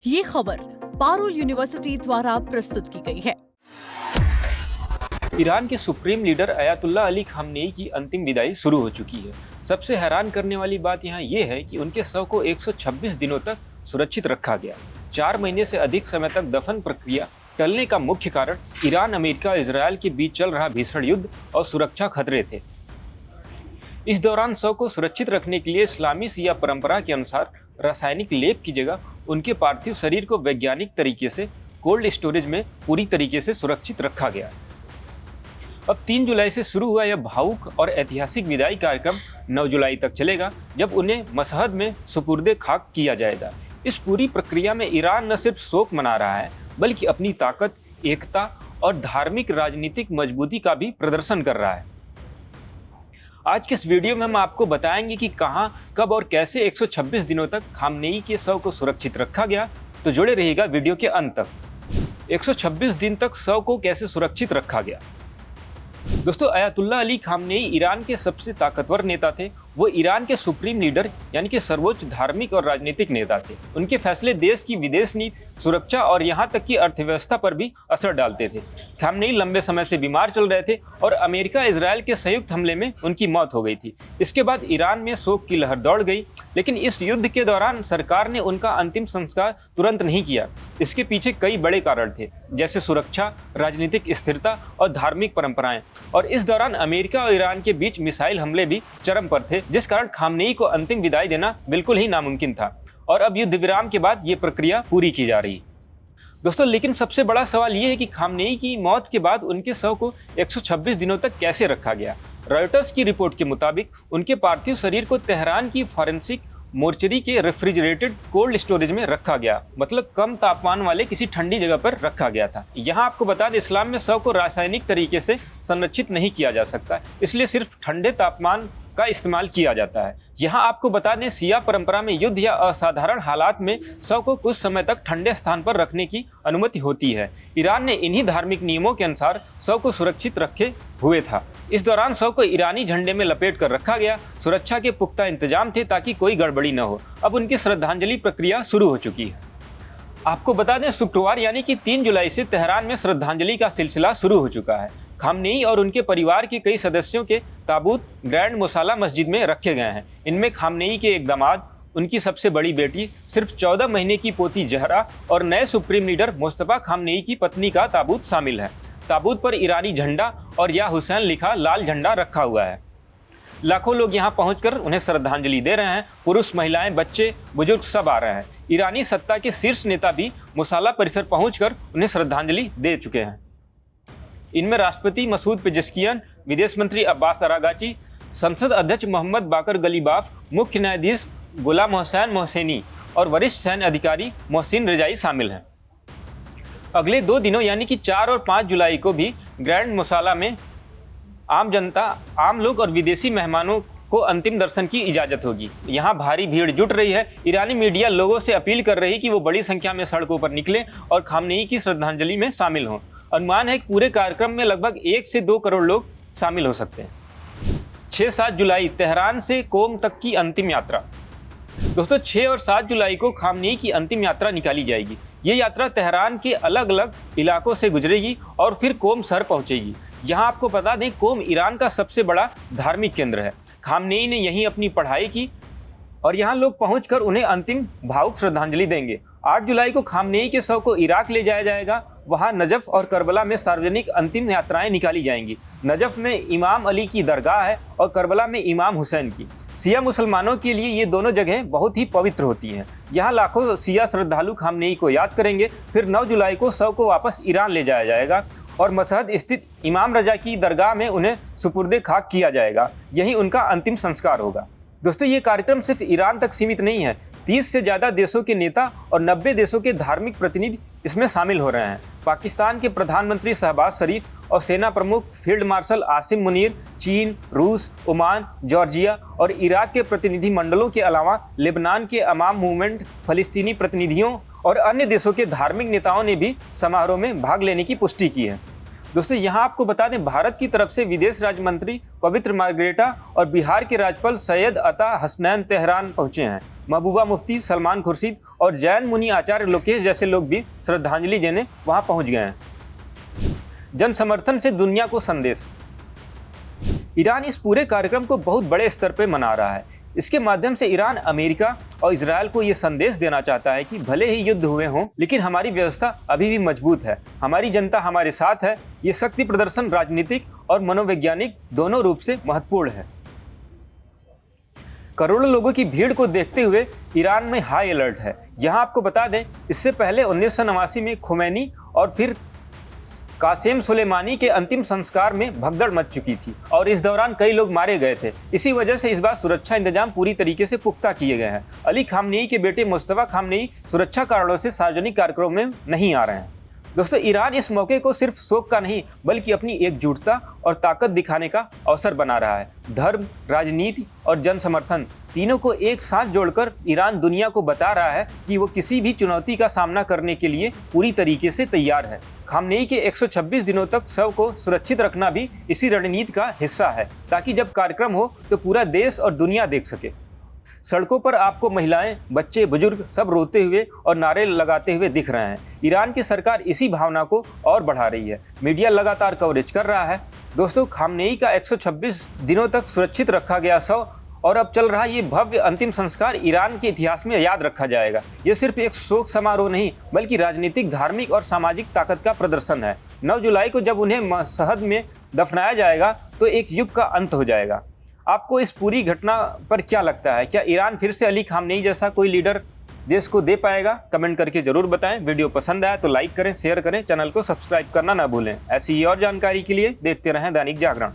ये खबर पारुल यूनिवर्सिटी द्वारा प्रस्तुत की गई है। ईरान के supreme leader Ayatollah Ali Khamenei की अंतिम विदाई शुरू हो चुकी है। सबसे हैरान करने वाली बात यहाँ ये है कि उनके शव को 126 दिनों तक सुरक्षित रखा गया। 4 महीने से अधिक समय तक दफन प्रक्रिया टलने का मुख्य कारण ईरान, अमेरिका, इजरायल के बीच चल रहा भीषण युद्ध और सुरक्षा खतरे थे। इस दौरान शव को सुरक्षित रखने के लिए इस्लामी शिया परंपरा के अनुसार रासायनिक लेप की जगह उनके पार्थिव शरीर को वैज्ञानिक तरीके से कोल्ड स्टोरेज में पूरी तरीके से सुरक्षित रखा गया। अब 3 जुलाई से शुरू हुआ यह भावुक और ऐतिहासिक विदाई कार्यक्रम 9 जुलाई तक चलेगा, जब उन्हें मशहद में सुपुर्दे खाक किया जाएगा। इस पूरी प्रक्रिया में ईरान न सिर्फ शोक मना रहा है, बल्कि अपनी ताकत, एकता और धार्मिक राजनीतिक मजबूती का भी प्रदर्शन कर रहा है। आज के इस वीडियो में हम आपको बताएंगे कि कहां, कब और कैसे 126 दिनों तक खामनेई के शव को सुरक्षित रखा गया। तो जुड़े रहिएगा वीडियो के अंत तक। 126 दिन तक शव को कैसे सुरक्षित रखा गया। दोस्तों, अयातुल्ला अली खामनेई ईरान के सबसे ताकतवर नेता थे। वो ईरान के सुप्रीम लीडर यानी कि सर्वोच्च धार्मिक और राजनीतिक नेता थे। उनके फैसले देश की विदेश नीति, सुरक्षा और यहाँ तक कि अर्थव्यवस्था पर भी असर डालते थे। खामनेई लंबे समय से बीमार चल रहे थे और अमेरिका इजरायल के संयुक्त हमले में उनकी मौत हो गई थी। इसके बाद ईरान में शोक की लहर दौड़ गई, लेकिन इस युद्ध के दौरान सरकार ने उनका अंतिम संस्कार तुरंत नहीं किया। इसके पीछे कई बड़े कारण थे, जैसे सुरक्षा, राजनीतिक स्थिरता और धार्मिक परंपराएं। और इस दौरान अमेरिका और ईरान के बीच मिसाइल हमले भी चरम पर थे, जिस कारण खामनेई को अंतिम विदाई देना बिल्कुल ही नामुमकिन था। और अब युद्ध विराम के बाद ये प्रक्रिया पूरी की जा रही है। दोस्तों, लेकिन सबसे बड़ा सवाल ये है कि खामनेई की मौत के बाद उनके शव को 126 दिनों तक कैसे रखा गया। रॉयटर्स की रिपोर्ट के मुताबिक उनके पार्थिव शरीर को तेहरान की फॉरेंसिक मोर्चरी के रेफ्रिजरेटेड कोल्ड स्टोरेज में रखा गया, मतलब कम तापमान वाले किसी ठंडी जगह पर रखा गया था। यहाँ आपको बता दें, इस्लाम में शव को रासायनिक तरीके से संरक्षित नहीं किया जा सकता, इसलिए सिर्फ ठंडे तापमान का इस्तेमाल किया जाता है। यहाँ आपको बता दें, शिया परंपरा में युद्ध या असाधारण हालात में शव को कुछ समय तक ठंडे स्थान पर रखने की अनुमति होती है। ईरान ने इन्हीं धार्मिक नियमों के अनुसार शव को सुरक्षित रखे हुए था। इस दौरान शव को ईरानी झंडे में लपेट कर रखा गया। सुरक्षा के पुख्ता इंतजाम थे ताकि कोई गड़बड़ी न हो। अब उनकी श्रद्धांजलि प्रक्रिया शुरू हो चुकी है। आपको बता दें, शुक्रवार यानी कि 3 जुलाई से तेहरान में श्रद्धांजलि का सिलसिला शुरू हो चुका है। खामनेई और उनके परिवार के कई सदस्यों के ताबूत ग्रैंड मुसाला मस्जिद में रखे गए हैं। इनमें खामनेई के एक दामाद, उनकी सबसे बड़ी बेटी, सिर्फ 14 महीने की पोती जहरा और नए सुप्रीम लीडर मुस्तफा खामनेई की पत्नी का ताबूत शामिल है। ताबूत पर ईरानी झंडा और या हुसैन लिखा लाल झंडा रखा हुआ है। लाखों लोग यहाँ पहुंचकर उन्हें श्रद्धांजलि दे रहे हैं। पुरुष, महिलाएं, बच्चे, बुजुर्ग सब आ रहे हैं। ईरानी सत्ता के शीर्ष नेता भी मुसाला परिसर पहुंचकर उन्हें श्रद्धांजलि दे चुके हैं। इनमें राष्ट्रपति मसूद पेजेश्कियान, विदेश मंत्री अब्बास अरागाची, संसद अध्यक्ष मोहम्मद बाकर गलीबाफ, मुख्य न्यायाधीश गुलाम हुसैन मोहसेनी और वरिष्ठ सैन्य अधिकारी मोहसिन रजाई शामिल हैं। अगले 2 दिनों यानी कि 4 और 5 जुलाई को भी ग्रैंड मुसाला में आम जनता, आम लोग और विदेशी मेहमानों को अंतिम दर्शन की इजाज़त होगी। यहाँ भारी भीड़ जुट रही है। ईरानी मीडिया लोगों से अपील कर रही है कि वो बड़ी संख्या में सड़कों पर निकलें और खामनेई की श्रद्धांजलि में शामिल हों। अनुमान है कि पूरे कार्यक्रम में लगभग 1 से 2 करोड़ लोग शामिल हो सकते हैं। 6-7 जुलाई तेहरान से कोम तक की अंतिम यात्रा। दोस्तों, 6 और 7 जुलाई को खामनेई की अंतिम यात्रा निकाली जाएगी। ये यात्रा तेहरान के अलग अलग इलाकों से गुजरेगी और फिर कोम शहर पहुंचेगी। यहाँ आपको बता दें, कोम ईरान का सबसे बड़ा धार्मिक केंद्र है। खामनेई ने यहीं अपनी पढ़ाई की और यहाँ लोग पहुंचकर उन्हें अंतिम भावुक श्रद्धांजलि देंगे। 8 जुलाई को खामनेई के शव को इराक ले जाया जाएगा। वहाँ नजफ और करबला में सार्वजनिक अंतिम यात्राएं निकाली जाएंगी। नजफ में इमाम अली की दरगाह है और करबला में इमाम हुसैन की। शिया मुसलमानों के लिए ये दोनों जगहें बहुत ही पवित्र होती हैं। यहाँ लाखों शिया श्रद्धालु खामनेई को याद करेंगे। फिर 9 जुलाई को शव को वापस ईरान ले जाया जाएगा और मशहद स्थित इमाम रजा की दरगाह में उन्हें सुपुर्दे खाक किया जाएगा। यही उनका अंतिम संस्कार होगा। दोस्तों, ये कार्यक्रम सिर्फ ईरान तक सीमित नहीं है। 30 से ज़्यादा देशों के नेता और 90 देशों के धार्मिक प्रतिनिधि इसमें शामिल हो रहे हैं। पाकिस्तान के प्रधानमंत्री शहबाज शरीफ और सेना प्रमुख फील्ड मार्शल आसिम मुनीर, चीन, रूस, ओमान, जॉर्जिया और इराक के प्रतिनिधि मंडलों के अलावा लेबनान के अमाम मूवमेंट, फलस्तीनी प्रतिनिधियों और अन्य देशों के धार्मिक नेताओं ने भी समारोह में भाग लेने की पुष्टि की है। दोस्तों, यहाँ आपको बता दें, भारत की तरफ से विदेश राज्य मंत्री पवित्र मार्गरेटा और बिहार के राज्यपाल सैयद अता हसनैन तेहरान पहुंचे हैं। महबूबा मुफ्ती, सलमान खुर्शीद और जैन मुनि आचार्य लोकेश जैसे लोग भी श्रद्धांजलि देने वहां पहुंच गए हैं। जन समर्थन से दुनिया को संदेश। ईरान इस पूरे कार्यक्रम को बहुत बड़े स्तर पर मना रहा है। इसके माध्यम से ईरान अमेरिका और इजरायल को ये संदेश देना चाहता है कि भले ही युद्ध हुए हों, लेकिन हमारी व्यवस्था अभी भी मजबूत है, हमारी जनता हमारे साथ है। ये शक्ति प्रदर्शन राजनीतिक और मनोवैज्ञानिक दोनों रूप से महत्वपूर्ण है। करोड़ों लोगों की भीड़ को देखते हुए ईरान में हाई अलर्ट है। यहाँ आपको बता दें, इससे पहले 1989 में खुमैनी और फिर कासिम सुलेमानी के अंतिम संस्कार में भगदड़ मच चुकी थी और इस दौरान कई लोग मारे गए थे। इसी वजह से इस बार सुरक्षा इंतजाम पूरी तरीके से पुख्ता किए गए हैं। अली खामनेई के बेटे मुस्तफा खामनेई सुरक्षा कारणों से सार्वजनिक कार्यक्रमों में नहीं आ रहे हैं। दोस्तों, ईरान इस मौके को सिर्फ शोक का नहीं बल्कि अपनी एकजुटता और ताकत दिखाने का अवसर बना रहा है। धर्म, राजनीति और जन समर्थन तीनों को एक साथ जोड़कर ईरान दुनिया को बता रहा है कि वो किसी भी चुनौती का सामना करने के लिए पूरी तरीके से तैयार है। खामनेई के 126 दिनों तक शव को सुरक्षित रखना भी इसी रणनीति का हिस्सा है, ताकि जब कार्यक्रम हो तो पूरा देश और दुनिया देख सके। सड़कों पर आपको महिलाएं, बच्चे, बुजुर्ग सब रोते हुए और नारे लगाते हुए दिख रहे हैं। ईरान की सरकार इसी भावना को और बढ़ा रही है। मीडिया लगातार कवरेज कर रहा है। दोस्तों, खामनेई का 126 दिनों तक सुरक्षित रखा गया शव और अब चल रहा ये भव्य अंतिम संस्कार ईरान के इतिहास में याद रखा जाएगा। ये सिर्फ एक शोक समारोह नहीं बल्कि राजनीतिक, धार्मिक और सामाजिक ताकत का प्रदर्शन है। 9 जुलाई को जब उन्हें मशहद में दफनाया जाएगा तो एक युग का अंत हो जाएगा। आपको इस पूरी घटना पर क्या लगता है? क्या ईरान फिर से अली खामनेई जैसा कोई लीडर देश को दे पाएगा? कमेंट करके जरूर बताएं। वीडियो पसंद आया तो लाइक करें, शेयर करें, चैनल को सब्सक्राइब करना ना भूलें। ऐसी ही और जानकारी के लिए देखते रहें दैनिक जागरण।